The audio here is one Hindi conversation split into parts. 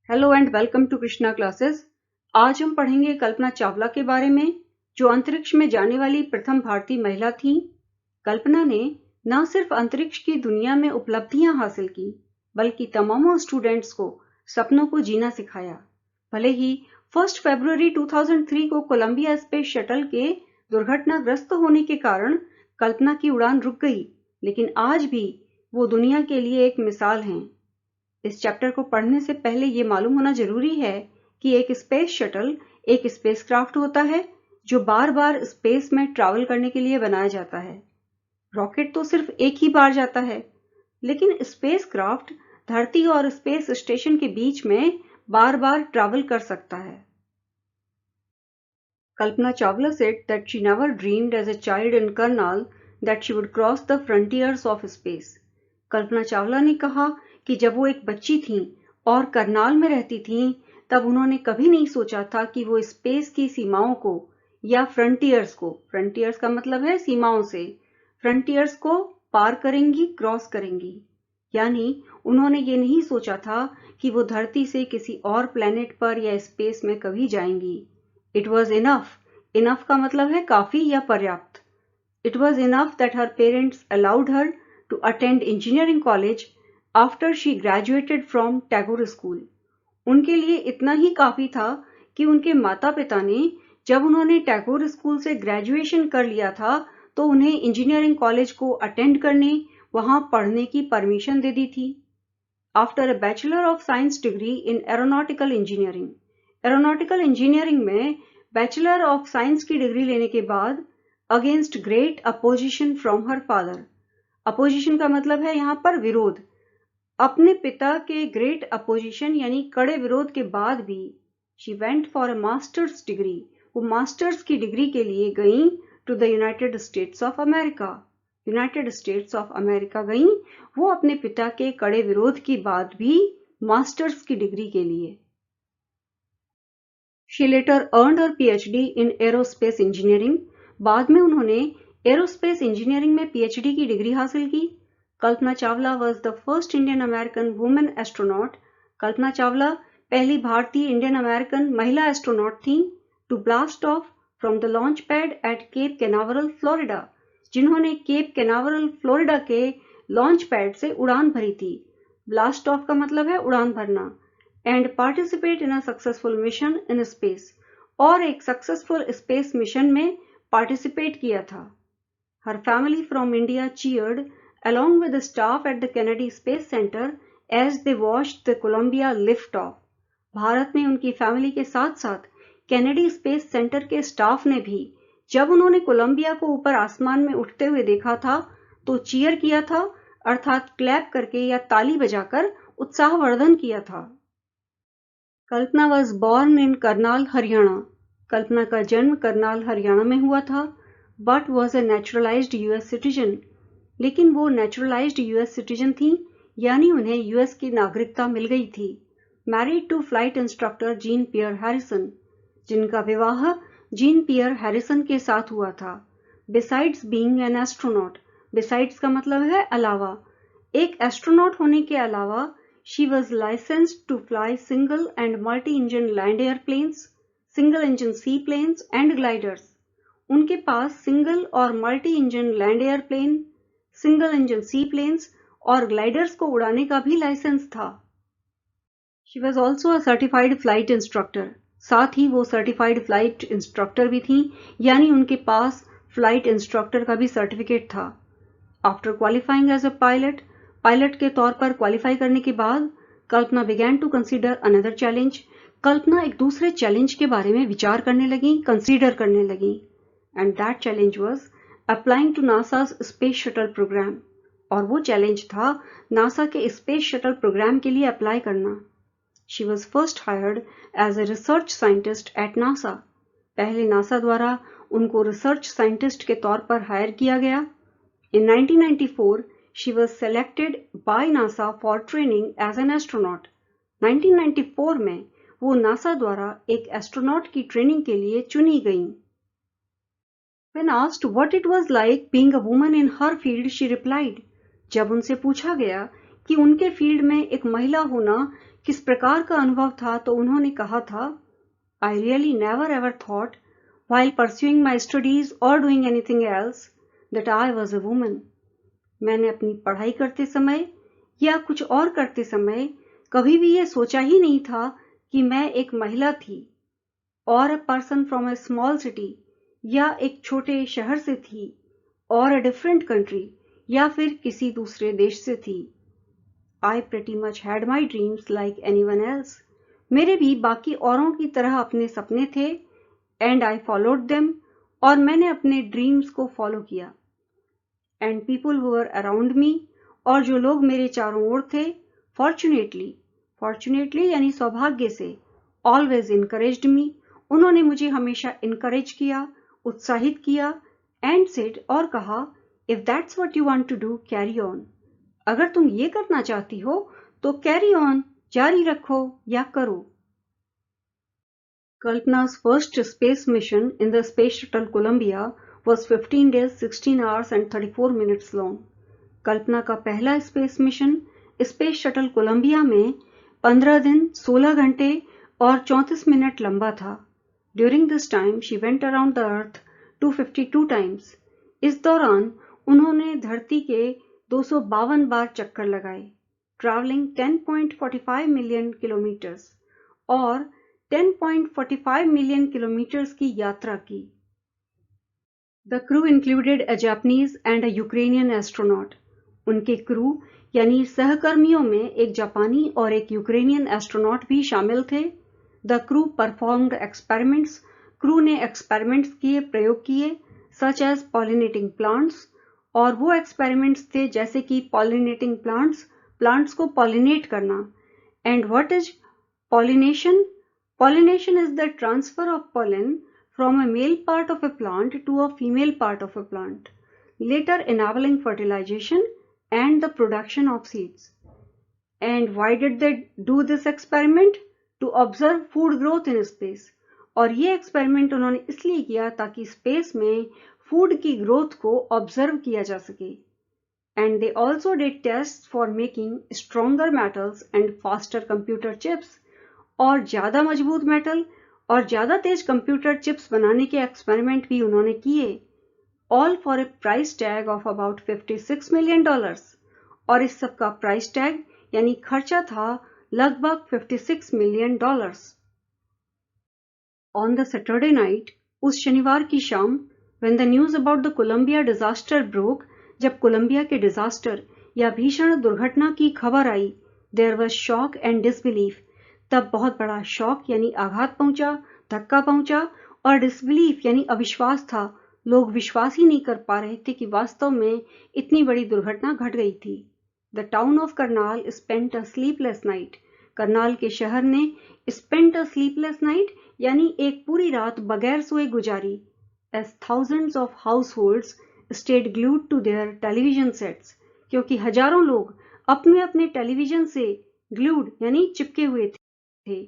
Hello and welcome to Krishna classes. आज हम पढ़ेंगे कल्पना चावला के बारे में, जो अंतरिक्ष में जाने वाली प्रथम भारतीय महिला थी। कल्पना ने न सिर्फ अंतरिक्ष की दुनिया में उपलब्धियां हासिल की, बल्कि तमाम स्टूडेंट्स को सपनों को जीना सिखाया। भले ही 1 फरवरी 2003 को कोलंबिया स्पेस शटल के दुर्घटनाग्रस्त होने के कारण कल्पना की उड़ान रुक गई, लेकिन आज भी वो दुनिया के लिए एक मिसाल हैं। इस चैप्टर को पढ़ने से पहले ये मालूम होना जरूरी है कि एक स्पेस शटल एक स्पेसक्राफ्ट होता है जो बार बार स्पेस में ट्रैवल करने के लिए बनाया जाता है। रॉकेट तो सिर्फ एक ही बार जाता है, लेकिन स्पेसक्राफ्ट धरती और स्पेस स्टेशन के बीच में बार बार ट्रैवल कर सकता है। Kalpana Chawla said that she never dreamed as a child in Karnal that she would cross the frontiers of space. Kalpana Chawla ने कहा कि जब वो एक बच्ची थीं और करनाल में रहती थीं, तब उन्होंने कभी नहीं सोचा था कि वो स्पेस की सीमाओं को या फ्रंटियर्स का मतलब है सीमाओं से, फ्रंटियर्स को पार करेंगी, क्रॉस करेंगी। यानी उन्होंने ये नहीं सोचा था कि वो धरती से किसी और प्लेनेट पर या स्पेस में कभी जाएंगी। It was enough. Enough का मतलब है काफी या पर्याप्त। It was enough that her parents allowed her to attend engineering college after she graduated from Tagore School. उनके लिए इतना ही काफी था कि उनके माता पिता ने जब उन्होंने टैगोर स्कूल से ग्रेजुएशन कर लिया था तो उन्हें इंजीनियरिंग कॉलेज को अटेंड करने, वहां पढ़ने की परमिशन दे दी थी। After a Bachelor of Science degree in Aeronautical Engineering, aeronautical engineering में बैचलर ऑफ साइंस की डिग्री लेने के बाद against great opposition from her father. Opposition का मतलब है यहाँ पर विरोध। अपने पिता के ग्रेट अपोजिशन यानी कड़े विरोध के बाद भी she went for a master's degree, वो मास्टर्स की डिग्री के लिए गई to the United States of America. United States of America गई वो अपने पिता के कड़े विरोध के बाद भी मास्टर्स की डिग्री के लिए। She later earned her PhD in aerospace engineering. बाद में उन्होंने एरोस्पेस इंजीनियरिंग में PhD की डिग्री हासिल की। Kalpana Chawla was the first Indian American woman astronaut. Kalpana Chawla पहली भारतीय इंडियन अमेरिकन महिला एस्ट्रोनॉट थी to blast off from the launch pad at Cape Canaveral, Florida, जिन्होंने केप कैनावरल फ्लोरिडा के लॉन्च पैड से उड़ान भरी थी। ब्लास्ट ऑफ का मतलब है उड़ान भरना। and participate in a successful mission in space, और एक सक्सेसफुल स्पेस मिशन में पार्टिसिपेट किया था। Her family from India cheered along with the staff at the Kennedy Space Center as they watched the Columbia lift off. Bharat में उनकी फैमिली के साथ साथ कैनेडी स्पेस सेंटर के स्टाफ ने भी जब उन्होंने कोलंबिया को ऊपर आसमान में उठते हुए देखा था तो चीयर किया था, अर्थात क्लैप करके या ताली बजाकर उत्साहवर्धन किया था। Kalpana was born in Karnal, Haryana. Kalpana का जन्म करनाल, हरियाणा में हुआ था, but was a naturalized US citizen. लेकिन वो नेचुरलाइज्ड यूएस सिटीजन थी, यानी उन्हें यूएस की नागरिकता मिल गई थी। Married to flight instructor Jean Pierre Harrison, जिनका विवाह जीन पियर हैरिसन के साथ हुआ था। Besides being an astronaut, besides का मतलब है अलावा, एक एस्ट्रोनॉट होने के अलावा she was licensed to fly single and multi-engine land airplanes, single engine seaplanes and gliders. उनके पास सिंगल और multi engine land airplane, single engine seaplanes और ग्लाइडर्स को उड़ाने का भी लाइसेंस था। She was also a certified flight instructor. साथ ही वो सर्टिफाइड फ्लाइट इंस्ट्रक्टर भी थी, यानी उनके पास फ्लाइट इंस्ट्रक्टर का भी सर्टिफिकेट था। After qualifying as a pilot, pilot के तौर पर क्वालिफाई करने के बाद Kalpana began to consider another challenge. Kalpana एक दूसरे चैलेंज के बारे में विचार करने लगी, कंसीडर करने लगी, and that challenge was applying to NASA's space shuttle program. और वो चैलेंज था नासा के स्पेस शटल प्रोग्राम के लिए अप्लाई करना। She was first hired as a research scientist at NASA. पहले नासा द्वारा उनको रिसर्च साइंटिस्ट के तौर पर हायर किया गया। इन 1994 she was selected by NASA for training as an astronaut. 1994 में वो नासा द्वारा एक एस्ट्रोनॉट की ट्रेनिंग के लिए चुनी गईं। When asked what it was like being a woman in her field, she replied, जब उनसे पूछा गया कि उनके फील्ड में एक महिला होना किस प्रकार का अनुभव था, तो उन्होंने कहा था, I really never ever thought, while pursuing my studies or doing anything else, that I was a woman. मैंने अपनी पढ़ाई करते समय या कुछ और करते समय कभी भी ये सोचा ही नहीं था कि मैं एक महिला थी, और a person from a small city या एक छोटे शहर से थी, और a different country या फिर किसी दूसरे देश से थी. I pretty much had my dreams like anyone else. मेरे भी बाकी औरों की तरह अपने सपने थे, and I followed them, और मैंने अपने ड्रीम्स को फॉलो किया. And people who were around me, और जो लोग मेरे चारों ओर थे, fortunately यानी सौभाग्य से, always encouraged me, उन्होंने मुझे हमेशा encourage किया, उत्साहित किया, and said, और कहा, if that's what you want to do, carry on. अगर तुम ये करना चाहती हो तो कैरी ऑन, जारी रखो या करो. Kalpana's first space mission in the Space Shuttle Columbia was 15 days, 16 hours and 34 minutes long. Kalpana का पहला space mission space shuttle Columbia में 15 दिन, 16 घंटे और 34 मिनट लंबा था. During this time, she went around the Earth 252 times. इस दौरान उन्होंने धरती के 252 बार चक्कर लगाए, ट्रैवलिंग 10.45 मिलियन किलोमीटर्स, और 10.45 मिलियन किलोमीटर्स की यात्रा की. The crew included a Japanese and a Ukrainian astronaut. उनके क्रू यानी सहकर्मियों में एक जापानी और एक यूक्रेनियन एस्ट्रोनॉट भी शामिल थे. The crew performed experiments. Crew ने एक्सपेरिमेंट्स किए, प्रयोग किए, सच एज पॉलिनेटिंग प्लांट्स, और वो एक्सपेरिमेंट्स थे जैसे कि पॉलिनेटिंग प्लांट्स को पॉलिनेट करना. And what is pollination? Pollination is the transfer of pollen from a male part of a plant to a female part of a plant, later enabling fertilization and the production of seeds. And why did they do this experiment? To observe food growth in space. और ये एक्सपेरिमेंट उन्होंने इसलिए किया ताकि स्पेस में फूड की ग्रोथ को ऑब्जर्व किया जा सके. And they also did test for making stronger metals and faster computer chips. और ज्यादा मजबूत मेटल और ज्यादा तेज कंप्यूटर चिप्स बनाने के एक्सपेरिमेंट भी उन्होंने किए. All for a price tag of about $56 million. और इस सब का प्राइस टैग यानी खर्चा था लगभग $56 million. On the Saturday night, उस शनिवार की शाम, when the news about the Columbia disaster broke, जब कोलंबिया के डिजास्टर या भीषण दुर्घटना की खबर आई, there was shock and disbelief. तब बहुत बड़ा शॉक यानी आघात पहुंचा, धक्का पहुंचा, और डिसबिलीफ यानी अविश्वास था. लोग विश्वास ही नहीं कर पा रहे थे कि वास्तव में इतनी बड़ी दुर्घटना घट गई थी. The town of Karnal spent a sleepless night. Karnal के शहर ने स्पेंट अ स्लीपलेस नाइट यानी एक पूरी रात बगैर सोए गुजारी. As thousands of households stayed glued to their television sets, क्योंकि हजारों लोग अपने अपने टेलीविजन से glued यानी चिपके हुए थे.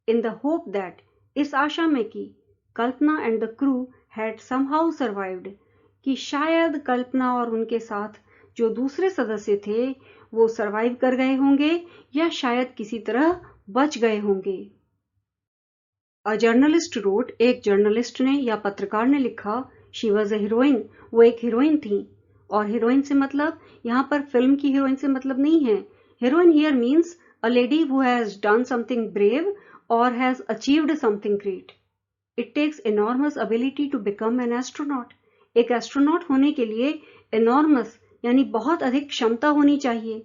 In the hope that, इस आशा में कि कल्पना and the crew had somehow survived, कि शायद कल्पना और उनके साथ जो दूसरे सदस्य थे वो सरवाइव कर गए होंगे या शायद किसी तरह बच गए होंगे. A journalist wrote. एक जर्नलिस्ट ने या पत्रकार ने लिखा, शी वॉज ए हीरोइन. वो एक हीरोइन थी. और हीरोइन से मतलब यहाँ पर फिल्म की हीरोइन से मतलब नहीं है. Heroine here means a lady who has done something brave और has achieved something great. It takes enormous ability to become an astronaut. एक एस्ट्रोनॉट होने के लिए एनॉर्मस यानी बहुत अधिक क्षमता होनी चाहिए.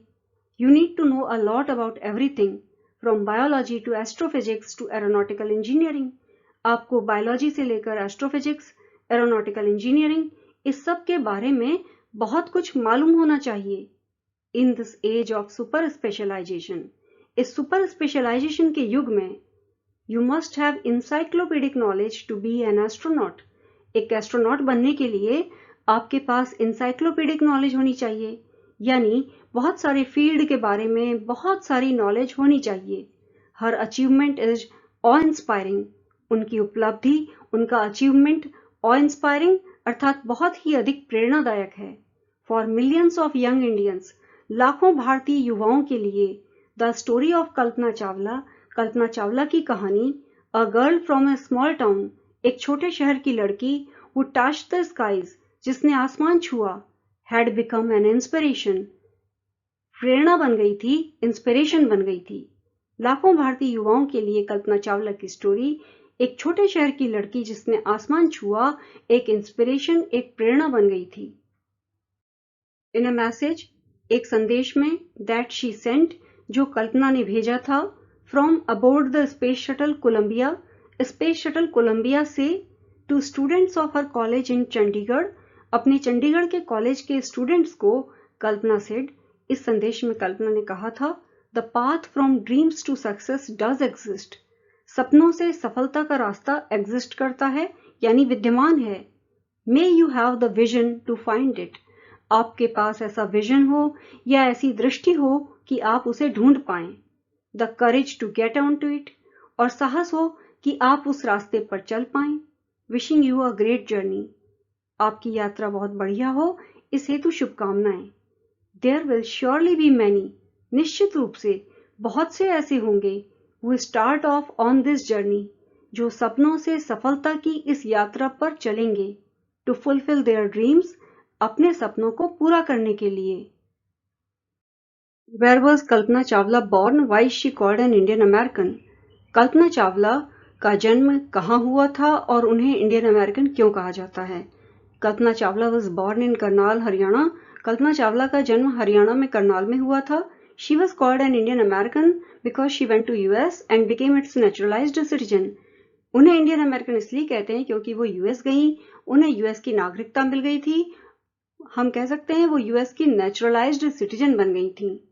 You need to know a lot about everything, from biology to astrophysics to aeronautical engineering. आपको बायोलॉजी से लेकर एस्ट्रोफिजिक्स, एरोनॉटिकल इंजीनियरिंग, इस सब के बारे में बहुत कुछ मालूम होना चाहिए. In this age of super specialization, इस सुपर स्पेशलाइजेशन के युग में, you must have encyclopedic knowledge to be an astronaut. एक एस्ट्रोनॉट बनने के लिए आपके पास इंसाइक्लोपीडिक नॉलेज होनी चाहिए, यानी बहुत सारे फील्ड के बारे में बहुत सारी नॉलेज होनी चाहिए. हर अचीवमेंट इज ऑ इंस्पायरिंग. उनकी उपलब्धि, उनका अचीवमेंट ऑ इंस्पायरिंग अर्थात बहुत ही अधिक प्रेरणादायक है. For millions of young Indians, लाखों भारतीय युवाओं के लिए, the story of Kalpana Chawla, Kalpana Chawla की कहानी, a girl from A small town, एक छोटे शहर की लड़की, who touched the skies, जिसने आसमान छुआ, had become an inspiration, प्रेरणा बन गई थी, इंस्पिरेशन बन गई थी। लाखों भारतीय युवाओं के लिए कल्पना चावला की स्टोरी एक छोटे शहर की लड़की जिसने आसमान छुआ, एक इंस्पिरेशन, एक प्रेरणा बन गई थी। इन अ मैसेज, एक संदेश में, दैट शी सेंट, जो कल्पना ने भेजा था, from aboard the space shuttle Columbia, space shuttle Columbia से, to students of her college in Chandigarh, अपने चंडीगढ़ के कॉलेज के स्टूडेंट्स को, कल्पना सेड, इस संदेश में कल्पना ने कहा था, the path from dreams to success does exist, सपनों से सफलता का रास्ता एग्जिस्ट करता है, यानी विद्यमान है। May you have the vision to find it, आपके पास ऐसा विजन हो या ऐसी दृष्टि हो कि आप उसे ढूंढ पाएं। The courage to get on to it, और साहस हो कि आप उस रास्ते पर चल पाएं। Wishing you a great journey, आपकी यात्रा बहुत बढ़िया हो, इस हेतु शुभकामनाएं। There will surely be many, निश्चित रूप से बहुत से ऐसे होंगे, who start off on this journey, जो सपनों से सफलता की इस यात्रा पर चलेंगे, to fulfill their dreams, अपने सपनों को पूरा करने के लिए। Where was Kalpana Chawla born? Why is she called an Indian American? Kalpana Chawla का जन्म कहाँ हुआ था और उन्हें इंडियन अमेरिकन क्यों कहा जाता है? Kalpana Chawla was born in Karnal, Haryana. Kalpana Chawla का जन्म हरियाणा में करनाल में हुआ था। She was called an Indian American because she went to US and became its naturalized citizen. उन्हें इंडियन अमेरिकन इसलिए कहते हैं क्योंकि वो यूएस गई, उन्हें यूएस की नागरिकता मिल गई थी। हम कह सकते हैं वो यूएस की नेचुरलाइज्ड सिटीजन बन गई थी।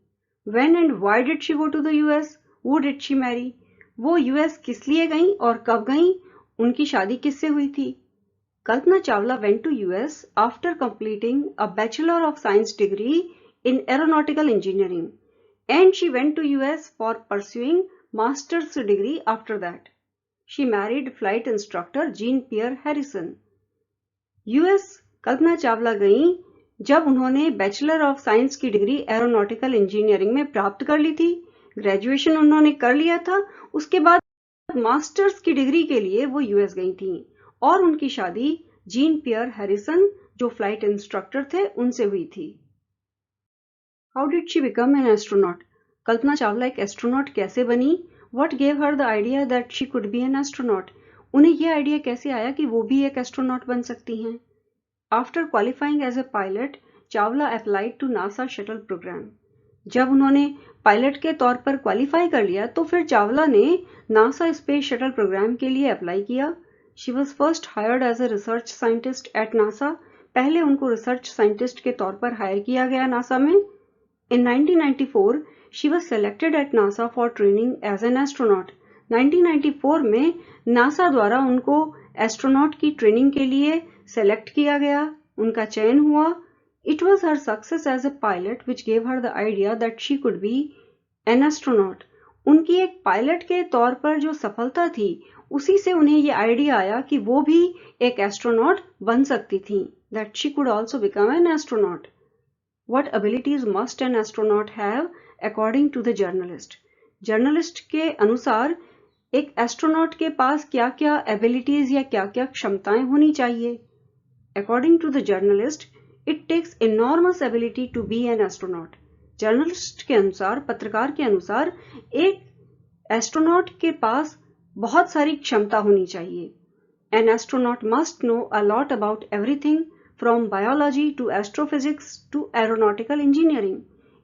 When and why did she go to the US? Who did she marry? वो यूएस किस लिए गई और कब गई? उनकी शादी किससे हुई थी? Kalpana Chawla went to US after completing a Bachelor of Science degree in Aeronautical Engineering, and she went to US for pursuing master's degree after that. She married flight instructor Jean-Pierre Harrison. US Kalpana Chawla गईं जब उन्होंने बैचलर ऑफ साइंस की डिग्री एरोनॉटिकल इंजीनियरिंग में प्राप्त कर ली थी। ग्रेजुएशन उन्होंने कर लिया था, उसके बाद मास्टर्स की डिग्री के लिए वो यूएस गई थी और उनकी शादी जीन पियर हैरिसन, जो फ्लाइट इंस्ट्रक्टर थे, उनसे हुई थी। How did she become an astronaut? Kalpana Chawla एक एस्ट्रोनॉट कैसे बनी? What gave her the idea that she could be an astronaut? उन्हें यह आइडिया कैसे आया कि वो भी एक एस्ट्रोनॉट बन सकती हैं? After qualifying as a pilot, Chawla applied to NASA shuttle program. जब उन्होंने पायलट के तौर पर क्वालिफाई कर लिया तो फिर चावला ने नासा स्पेस शटल प्रोग्राम के लिए अप्लाई किया। She was first hired as a research scientist at NASA. पहले उनको रिसर्च साइंटिस्ट के तौर पर हायर किया गया नासा में। In 1994 she was selected at NASA for training as an astronaut. 1994 में नासा द्वारा उनको एस्ट्रोनॉट की ट्रेनिंग के लिए सेलेक्ट किया गया, उनका चयन हुआ। It was her success as a pilot which gave her the idea that she could be an astronaut. उनकी एक पायलट के तौर पर जो सफलता थी, उसी से उन्हें ये आइडिया आया कि वो भी एक एस्ट्रोनॉट बन सकती थी। That she could also become an astronaut. What abilities must an astronaut have according to the journalist? Journalist के अनुसार एक एस्ट्रोनॉट के पास क्या-क्या एबिलिटीज या क्या-क्या क्षमताएं होनी चाहिए? According to the journalist, It takes enormous ability to be an astronaut. Journalist के अनुसार, पत्रकार के अनुसार, एक एस्ट्रोनॉट के पास बहुत सारी क्षमता होनी चाहिए। An astronaut must know a lot about everything from biology to astrophysics to aeronautical engineering.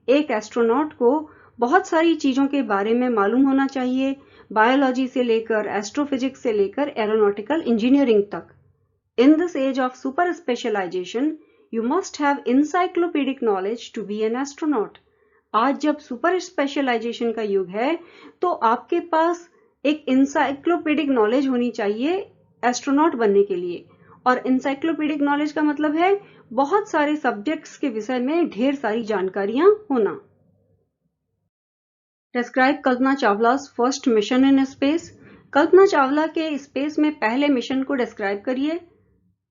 एक एस्ट्रोनॉट को बहुत सारी चीजों के बारे में मालूम होना चाहिए, बायोलॉजी से लेकर एस्ट्रोफिजिक्स से लेकर एरोनॉटिकल इंजीनियरिंग तक। In this age of super specialization, You must have encyclopedic knowledge to be an astronaut. आज जब सुपर स्पेशलाइजेशन का युग है तो आपके पास एक इंसाइक्लोपीडिक नॉलेज होनी चाहिए एस्ट्रोनॉट बनने के लिए। और इंसाइक्लोपीडिक नॉलेज का मतलब है बहुत सारे सब्जेक्ट्स के विषय में ढेर सारी जानकारियां होना। Describe Kalpana Chawla's first mission in space. Kalpana Chawla के स्पेस में पहले मिशन को डिस्क्राइब करिए।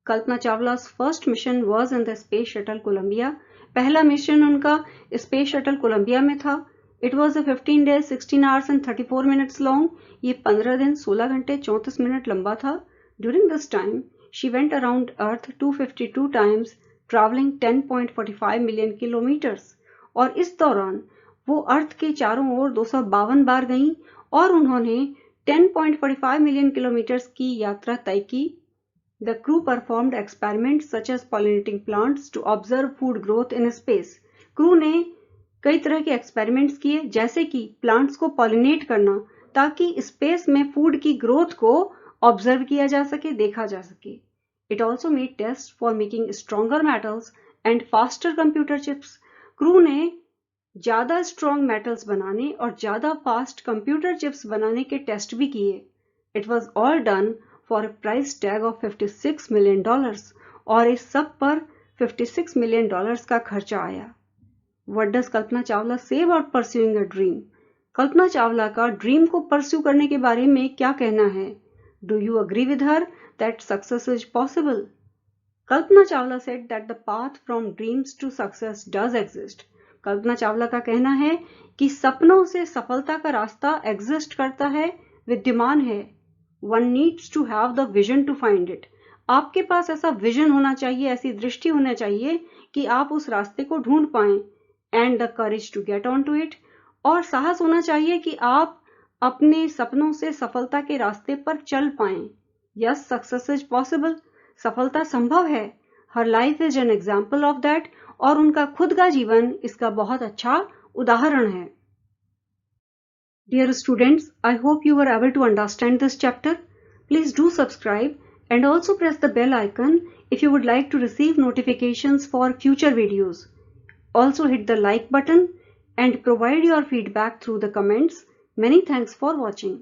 Kalpana Chawla's first mission was in the Space Shuttle Columbia. पहला मिशन उनका स्पेस शटल कोलंबिया में था। It was a 15 days, 16 hours and 34 minutes long. ये 15 दिन 16 घंटे 34 मिनट लंबा था. During this time, she went around Earth 252 times, traveling 10.45 million kilometers. और इस दौरान वो अर्थ के चारों ओर 252 बार गईं और उन्होंने 10.45 मिलियन किलोमीटर्स की यात्रा तय की. The crew performed experiments such as pollinating plants to observe food growth in space. Crew ने कई तरह के एक्सपेरिमेंट्स किए, जैसे कि प्लांट्स को पॉलिनेट करना ताकि स्पेस में फूड की ग्रोथ को ऑब्जर्व किया जा सके, देखा जा सके. It also made tests for making stronger metals and faster computer chips. Crew ने ज्यादा स्ट्रॉन्ग मेटल्स बनाने और ज्यादा फास्ट कंप्यूटर चिप्स बनाने के टेस्ट भी किए. It was all done for a price tag of $56 million और इस सब पर $56 million का खर्चा आया. What does Kalpana Chawla say about pursuing a dream? Kalpana Chawla का ड्रीम को परस्यू करने के बारे में क्या कहना है? Do you agree with her that success is possible? Kalpana Chawla said that the path from dreams to success does exist. Kalpana Chawla का कहना है कि सपनों से सफलता का रास्ता एग्जिस्ट करता है, विद्यमान है. One needs to have the vision to find it. आपके पास ऐसा विजन होना चाहिए, ऐसी दृष्टि होना चाहिए कि आप उस रास्ते को ढूंढ पाएं. And the courage to get onto it. और साहस होना चाहिए कि आप अपने सपनों से सफलता के रास्ते पर चल पाएं. Yes, success is possible. सफलता संभव है. Her life is an example of that. और उनका खुद का जीवन इसका बहुत अच्छा उदाहरण है. Dear students, I hope you were able to understand this chapter. Please do subscribe and also press the bell icon if you would like to receive notifications for future videos. Also hit the like button and provide your feedback through the comments. Many thanks for watching.